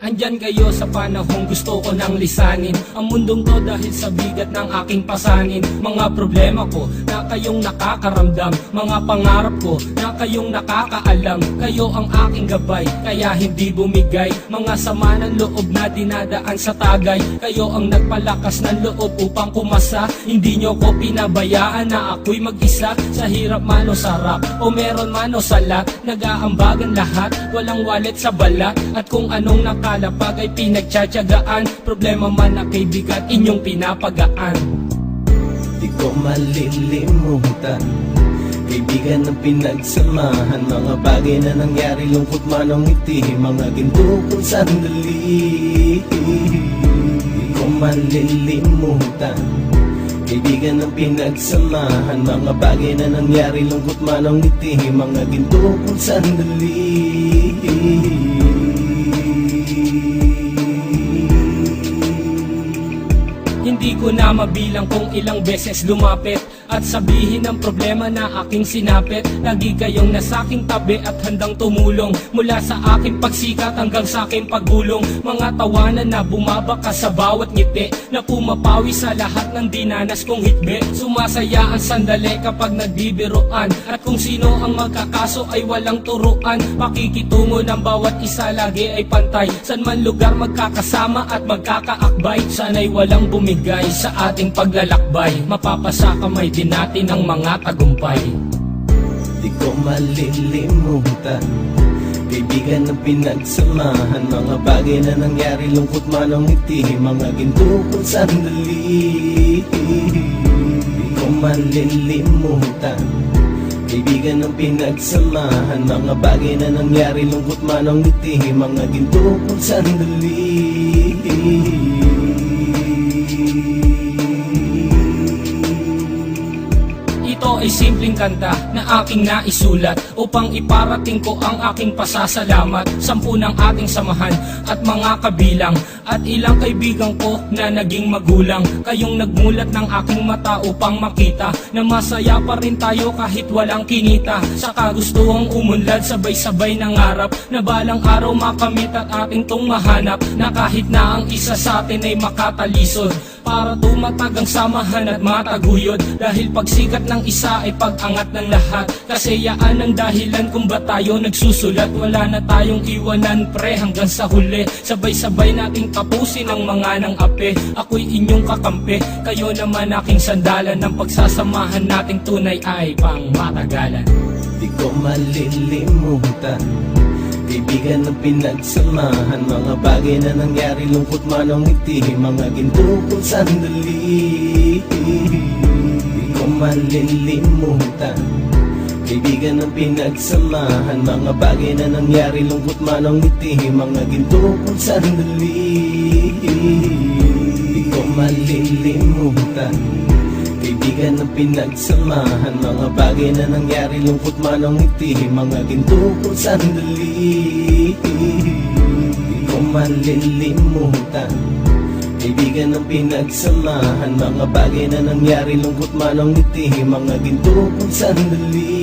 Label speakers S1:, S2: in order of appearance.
S1: Andyan kayo sa panahong gusto ko nang lisanin ang mundong to dahil sa bigat ng aking pasanin. Mga problema ko na kayong nakakaramdam, mga pangarap ko na kayong nakakaalam. Kayo ang aking gabay, kaya hindi bumigay. Mga sama ng loob na dinadaan sa tagay, kayo ang nagpalakas ng loob upang kumasa. Hindi nyo ko pinabayaan na ako'y mag-isa. Sa hirap man o sarap, o meron man o salat, nag-aambagan lahat, walang wallet sa balat. At kung anong nakalapag ay pinagtsatsagaan, problema man na kaibigan, inyong pinapagaan.
S2: Di ko malilimutan, kaibigan ng pinagsamahan, mga bagay na nangyari, lungkot man o ngiti, mga ginto kong sandali. Di ko malilimutan, kaibigan ng pinagsamahan, mga bagay na nangyari, lungkot man o ngiti, mga ginto kong sandali.
S1: Hindi ko na mabilang kung ilang beses lumapit at sabihin ang problema na aking sinapit. Lagi kayong nasa aking tabi at handang tumulong, mula sa aking pagsikat hanggang sa aking paggulong. Mga tawanan na bumabaka sa bawat ngiti, na pumapawi sa lahat ng dinanas kong hitbe. Sumasaya ang sandali kapag nagbibiruan, at kung sino ang magkakaso ay walang turuan. Pakikitungo ng bawat isa lagi ay pantay, san man lugar magkakasama at magkakaakbay. Sana'y walang bumigay sa ating paglalakbay, mapapasa kamay din natin ang mga tagumpay.
S2: Di ko malilimutan, kaibigan ng pinagsamahan, mga bagay na nangyari, lungkot man o ngiti, mga ginto kong sandali. Di ko malilimutan, kaibigan ng pinagsamahan, mga bagay na nangyari, lungkot man o ngiti, mga ginto kong sandali.
S1: Ito ay simpleng kanta na aking naisulat upang iparating ko ang aking pasasalamat. 10 ng ating samahan at mga kabilang, at ilang kaibigan ko na naging magulang. Kayong nagmulat ng aking mata upang makita na masaya pa rin tayo kahit walang kinita. Sa kagustuhang umunlad, sabay-sabay nangarap na balang araw makamit at ating tong mahanap, na kahit na ang isa sa atin ay makatalisod, para tumatag ang samahan at mataguyod. Dahil pagsikat ng isa ay pag-angat ng lahat, kasayaan ang dahilan kung ba tayo nagsusulat. Wala na tayong iwanan pre hanggang sa huli, sabay-sabay nating tapusin ang mga nang ape. Ako'y inyong kakampi, kayo naman aking sandalan, ng pagsasamahan nating tunay ay pang matagalan.
S2: Di ko malilimutan, kaibigan ng pinagsamahan, mga bagay na nangyari, lungkot man o ngiti, mga ginto kong sandali. Di ko malilimutan, kaibigan ng pinagsamahan, mga bagay na nangyari, lungkot man o ngiti, mga ginto kong sandali. Di ko malilimutan, kaibigan ng pinagsamahan, mga bagay na nangyari, lungkot man o ngiti, mga ginto kong sandali. Di ko malilimutan, kaibigan ng pinagsamahan, mga bagay na nangyari, lungkot man o ngiti, mga ginto kong sandali.